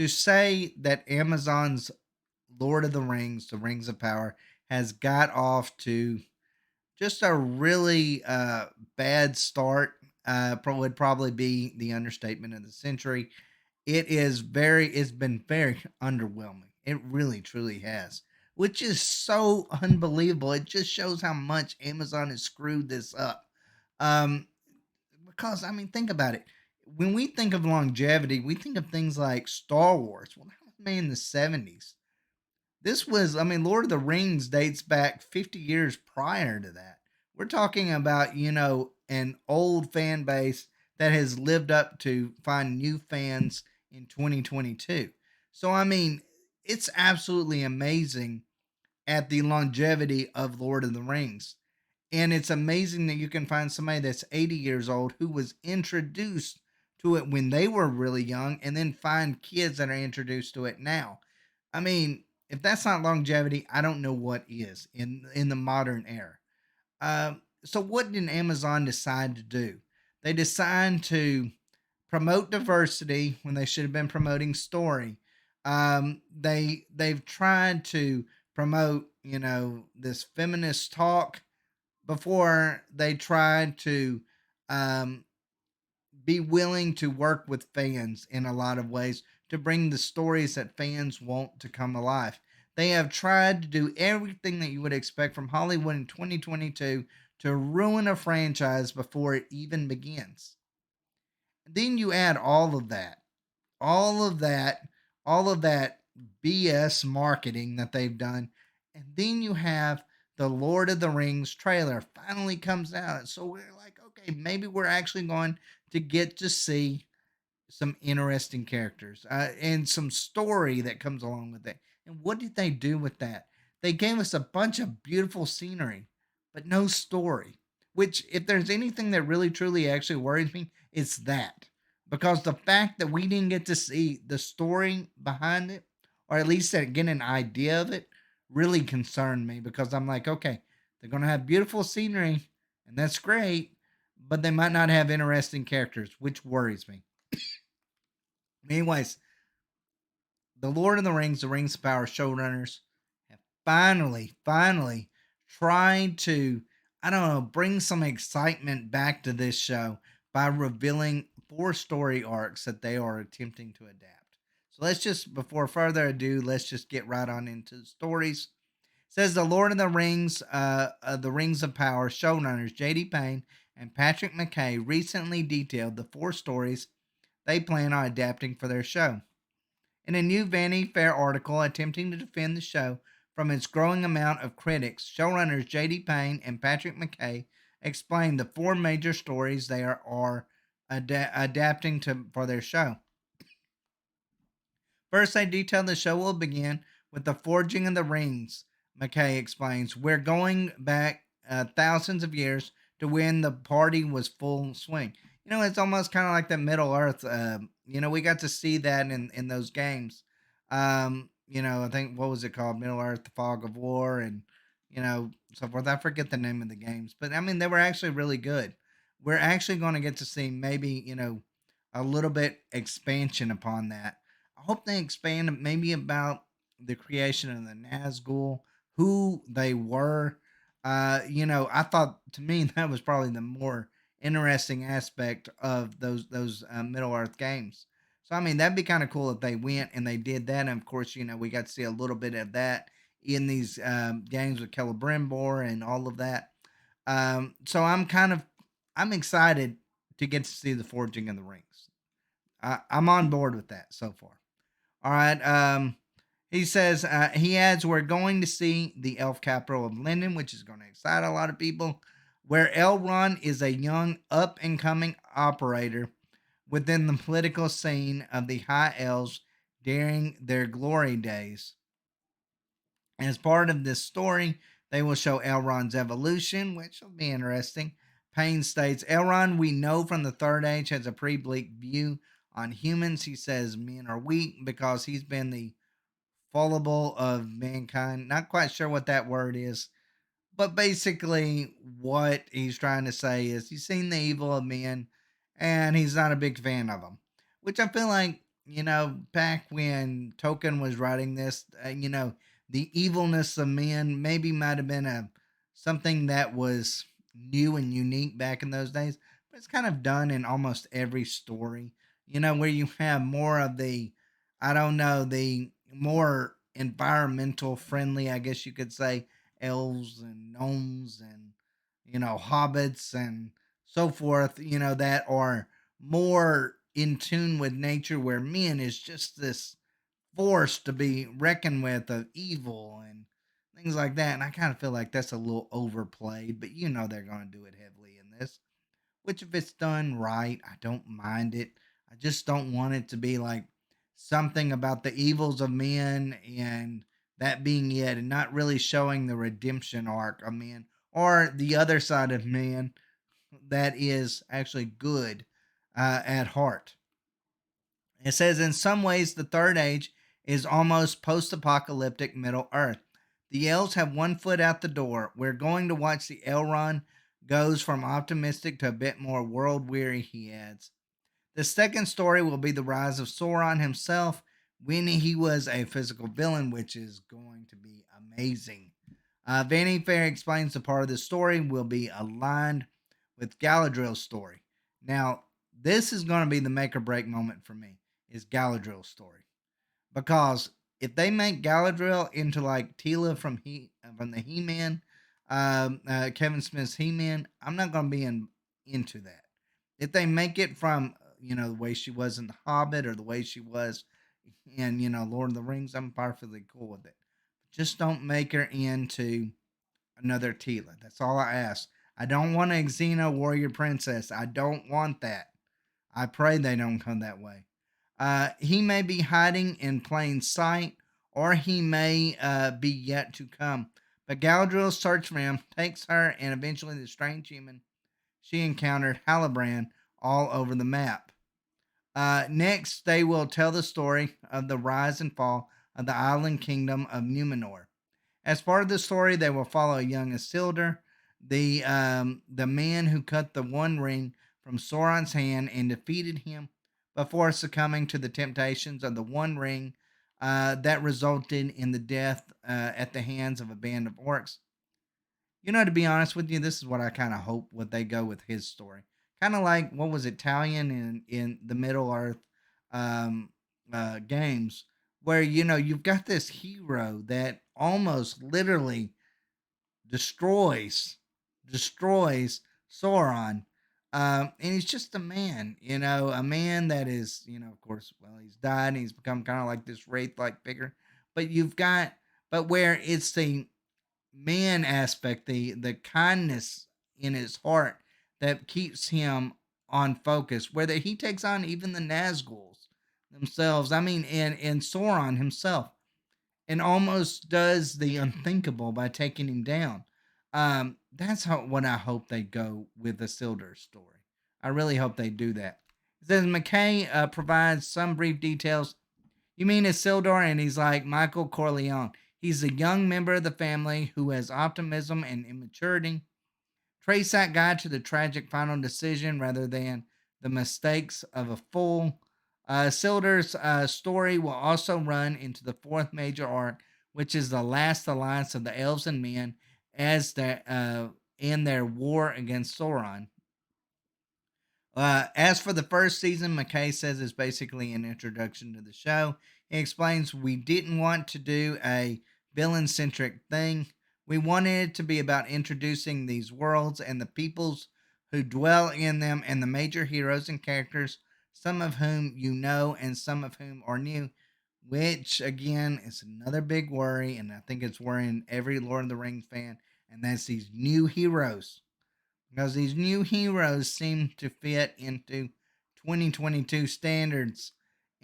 to say that Amazon's Lord of the Rings, The Rings of Power, has got off to just a really bad start would probably be the understatement of the century. It's been very underwhelming. It really, truly has, which is so unbelievable. It just shows how much Amazon has screwed this up. Um, because, I mean, think about it. When we think of longevity, we think of things like Star Wars. Well, that was made in the 70s. This was, I mean, Lord of the Rings dates back 50 years prior to that. We're talking about, an old fan base that has lived up to find new fans in 2022. So, I mean, it's absolutely amazing at the longevity of Lord of the Rings. And it's amazing that you can find somebody that's 80 years old who was introduced to it when they were really young and then find kids that are introduced to it now. I mean, if that's not longevity, I don't know what is in the modern era. So what did Amazon decide to do? They decided to promote diversity when they should have been promoting story. They've tried to promote this feminist talk before they tried to um, be willing to work with fans in a lot of ways to bring the stories that fans want to come alive. They have tried to do everything that you would expect from Hollywood in 2022 to ruin a franchise before it even begins. Then you add all of that, all of that BS marketing that they've done, and then you have the Lord of the Rings trailer finally comes out. So we're like, okay, maybe we're actually going to get to see some interesting characters and some story that comes along with it. And what did they do with that? They gave us a bunch of beautiful scenery, but no story. Which, if there's anything that really truly actually worries me, it's that. Because the fact that we didn't get to see the story behind it, or at least get an idea of it, really concerned me. Because I'm like, okay, they're going to have beautiful scenery, and that's great, but they might not have interesting characters, which worries me. Anyways, the Lord of the Rings, the Rings of Power showrunners have finally tried to, I don't know, bring some excitement back to this show by revealing four story arcs that they are attempting to adapt. So let's just, before further ado, let's just get right on into the stories. It says the Lord of the Rings of Power showrunners J.D. Payne and Patrick McKay recently detailed the four stories they plan on adapting for their show. In a new Vanity Fair article attempting to defend the show from its growing amount of critics, showrunners J.D. Payne and Patrick McKay explained the four major stories they are adapting for their show. First, they detailed the show will begin with the forging of the rings. McKay explains, "We're going back thousands of years to when the party was full swing." It's almost kind of like the Middle Earth. We got to see that in those games. I think, what was it called? Middle Earth, the Fog of War, and so forth. I forget the name of the games, but I mean they were actually really good. We're actually going to get to see maybe a little bit expansion upon that. I hope they expand maybe about the creation of the Nazgul, who they were. I thought, to me, that was probably the more interesting aspect of those Middle Earth games. So I mean that'd be kind of cool if they went and they did that. And of course, we got to see a little bit of that in these games with Celebrimbor and all of that. So I'm excited to get to see the forging of the rings. I'm on board with that so far. All right. He says, he adds, we're going to see the Elf Capital of Linden, which is going to excite a lot of people, where Elrond is a young up and coming operator within the political scene of the High Elves during their glory days. As part of this story, they will show Elrond's evolution, which will be interesting. Payne states, Elrond, we know from the Third Age, has a pretty bleak view on humans. He says men are weak because he's been the fallible of mankind. Not quite sure what that word is, but basically what he's trying to say is he's seen the evil of men and he's not a big fan of them. Which I feel like, back when Tolkien was writing this, the evilness of men maybe might have been a something that was new and unique back in those days, but it's kind of done in almost every story. Where you have more of the, I don't know, the more environmental friendly, I guess you could say, elves and gnomes and hobbits and so forth. That are more in tune with nature, where men is just this force to be reckoned with of evil and things like that. And I kind of feel like that's a little overplayed, but they're going to do it heavily in this. Which, if it's done right, I don't mind it. I just don't want it to be like something about the evils of men and that being it, and not really showing the redemption arc of men or the other side of men that is actually good at heart. It says, in some ways, the Third Age is almost post apocalyptic Middle Earth. The elves have one foot out the door. We're going to watch the Elrond goes from optimistic to a bit more world weary, he adds. The second story will be the rise of Sauron himself when he was a physical villain, which is going to be amazing. Vanity Fair explains the part of the story will be aligned with Galadriel's story. Now, this is going to be the make or break moment for me, is Galadriel's story. Because if they make Galadriel into like Tila from the He-Man, Kevin Smith's He-Man, I'm not going to be into that. If they make it from the way she was in The Hobbit or the way she was in Lord of the Rings, I'm perfectly cool with it. Just don't make her into another Tila. That's all I ask. I don't want a Xena warrior princess. I don't want that. I pray they don't come that way. He may be hiding in plain sight, or he may be yet to come. But Galadriel's search for him takes her and eventually the strange human she encountered, Halbrand, all over the map. Next, they will tell the story of the rise and fall of the island kingdom of Numenor. As part of the story, they will follow a young Isildur, the man who cut the One Ring from Sauron's hand and defeated him before succumbing to the temptations of the One Ring that resulted in the death at the hands of a band of orcs. To be honest with you, this is what I kind of hope what they go with his story. Kind of like what was Italian in the Middle Earth um, games, where you've got this hero that almost literally destroys destroys Sauron, and he's just a man, a man that is, of course, well, he's died and he's become kind of like this wraith like figure. But but where it's the man aspect, the kindness in his heart that keeps him on focus, whether he takes on even the Nazguls themselves. I mean, and Sauron himself, and almost does the unthinkable by taking him down. That's what I hope they go with the Silders story. I really hope they do that. It says McKay provides some brief details. You mean Isildur? And he's like Michael Corleone. He's a young member of the family who has optimism and immaturity. Trace that guy to the tragic final decision rather than the mistakes of a fool. Sildur's story will also run into the fourth major arc, which is the last alliance of the elves and men as in their war against Sauron. As for the first season, McKay says it's basically an introduction to the show. He explains we didn't want to do a villain centric thing. We wanted it to be about introducing these worlds and the peoples who dwell in them and the major heroes and characters, some of whom you know and some of whom are new, which again is another big worry, and I think it's worrying every Lord of the Rings fan, and that's these new heroes because these new heroes seem to fit into 2022 standards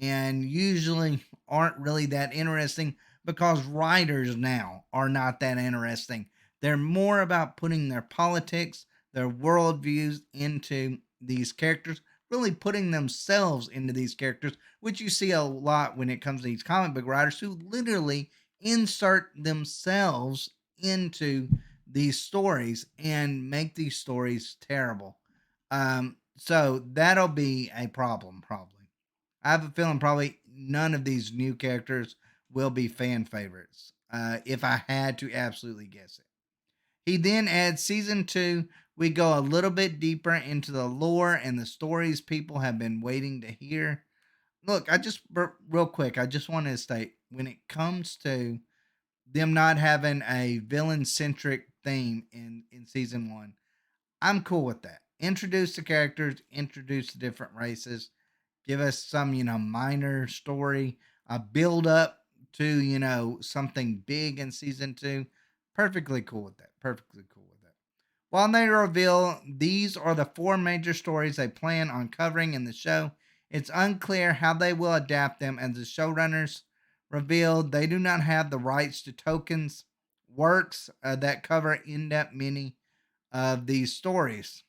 and usually aren't really that interesting because writers now are not that interesting. They're more about putting their politics, their worldviews into these characters, really putting themselves into these characters, which you see a lot when it comes to these comic book writers who literally insert themselves into these stories and make these stories terrible. So that'll be a problem, probably. I have a feeling probably none of these new characters will be fan favorites. If I had to absolutely guess it. He then adds season two. We go a little bit deeper into the lore and the stories people have been waiting to hear. Look, real quick, I just wanted to state when it comes to them not having a villain centric theme in season one, I'm cool with that. Introduce the characters, introduce the different races, give us some, minor story, build up to, something big in season two. Perfectly cool with that. Perfectly cool with that. While they reveal these are the four major stories they plan on covering in the show, it's unclear how they will adapt them, as the showrunners revealed they do not have the rights to tokens works that cover in depth many of these stories,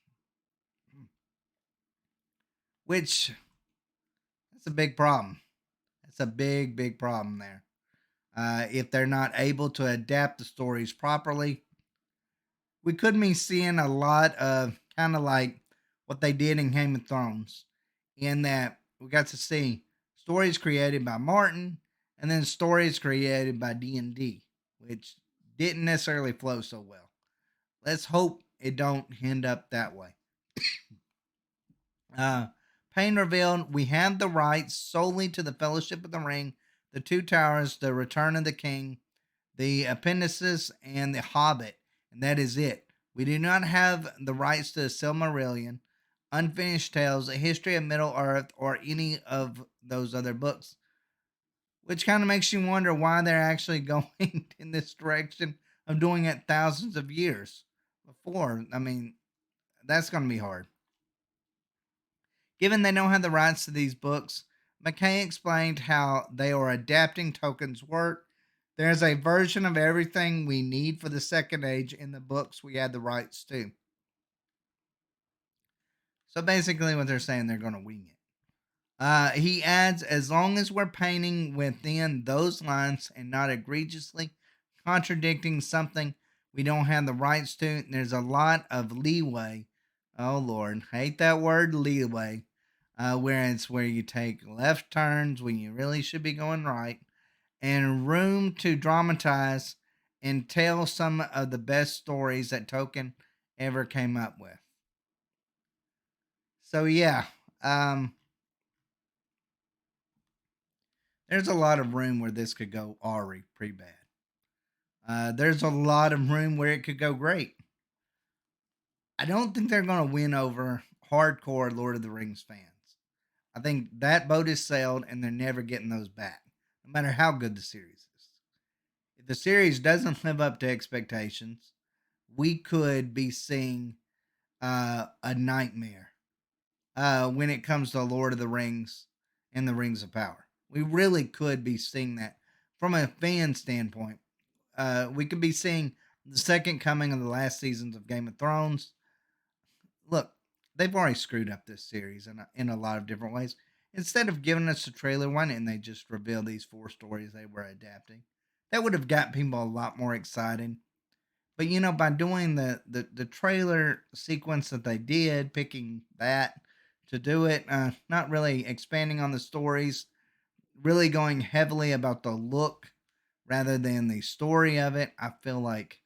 which that's a big problem. That's a big, big problem there. If they're not able to adapt the stories properly, we could be seeing a lot of kind of like what they did in Game of Thrones, in that we got to see stories created by Martin and then stories created by D&D, which didn't necessarily flow so well. Let's hope it don't end up that way. Uh, Payne revealed we have the rights solely to the Fellowship of the Ring, the Two Towers, the Return of the King, the Appendices, and the Hobbit, and that is it. We do not have the rights to the Silmarillion, Unfinished Tales, A History of Middle Earth, or any of those other books, which kind of makes you wonder why they're actually going in this direction of doing it thousands of years before. I mean, that's going to be hard. Given they don't have the rights to these books, McKay explained how they are adapting tokens' work. There's a version of everything we need for the Second Age in the books we had the rights to. So basically, what they're saying, they're going to wing it. He adds, as long as we're painting within those lines and not egregiously contradicting something we don't have the rights to, there's a lot of leeway. Oh, Lord, hate that word leeway. Where it's where you take left turns when you really should be going right, and room to dramatize and tell some of the best stories that Tolkien ever came up with. So, yeah, um, there's a lot of room where this could go Ari pretty bad. There's a lot of room where it could go great. I don't think they're going to win over hardcore Lord of the Rings fans. I think that boat is sailed and they're never getting those back, no matter how good the series is. If the series doesn't live up to expectations, we could be seeing a nightmare when it comes to Lord of the Rings and the Rings of Power. We really could be seeing that from a fan standpoint. We could be seeing the second coming of the last seasons of Game of Thrones. Look, they've already screwed up this series in a lot of different ways. Instead of giving us a trailer, why didn't they just reveal these four stories they were adapting? That would have got people a lot more excited. But by doing the trailer sequence that they did, picking that to do it, not really expanding on the stories, really going heavily about the look rather than the story of it, I feel like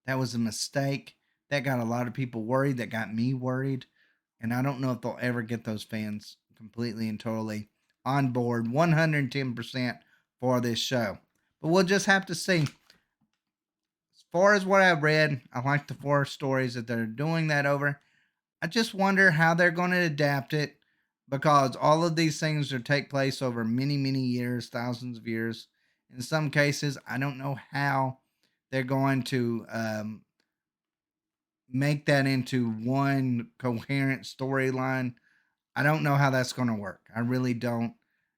that was a mistake. That got a lot of people worried. That got me worried. And I don't know if they'll ever get those fans completely and totally on board 110% for this show. But we'll just have to see. As far as what I've read, I like the four stories that they're doing that over. I just wonder how they're going to adapt it, because all of these things will take place over many, many years, thousands of years. In some cases, I don't know how they're going to make that into one coherent storyline. I don't know how that's going to work. I really don't.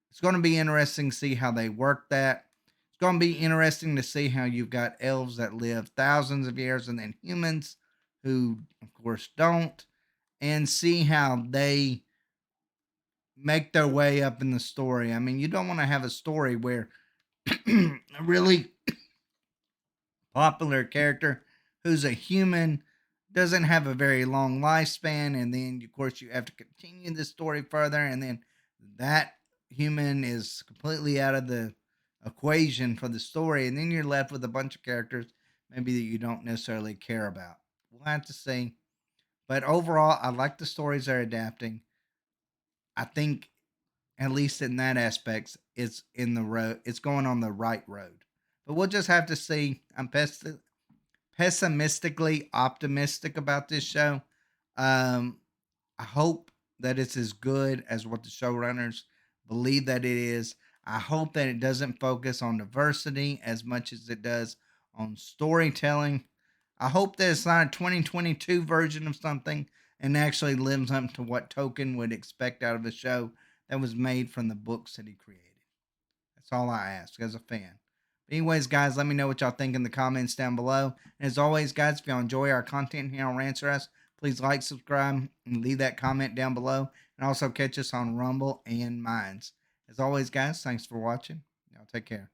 It's going to be interesting to see how they work that. It's going to be interesting to see how you've got elves that live thousands of years and then humans who, of course, don't, and see how they make their way up in the story. I mean, you don't want to have a story where a really popular character who's a human doesn't have a very long lifespan, and then of course you have to continue the story further, and then that human is completely out of the equation for the story, and then you're left with a bunch of characters maybe that you don't necessarily care about. We'll have to see. But overall, I like the stories they're adapting. I think, at least in that aspect, it's in the road. It's going on the right road. But we'll just have to see. I'm pessimistically optimistic about this show. Um, I hope that it's as good as what the showrunners believe that it is. I hope that it doesn't focus on diversity as much as it does on storytelling. I hope that it's not a 2022 version of something and actually lives up to what Tolkien would expect out of a show that was made from the books that he created. That's all I ask as a fan. But anyways, guys, let me know what y'all think in the comments down below. And as always, guys, if y'all enjoy our content here on RANTS, please like, subscribe, and leave that comment down below. And also catch us on Rumble and Minds. As always, guys, thanks for watching. Y'all take care.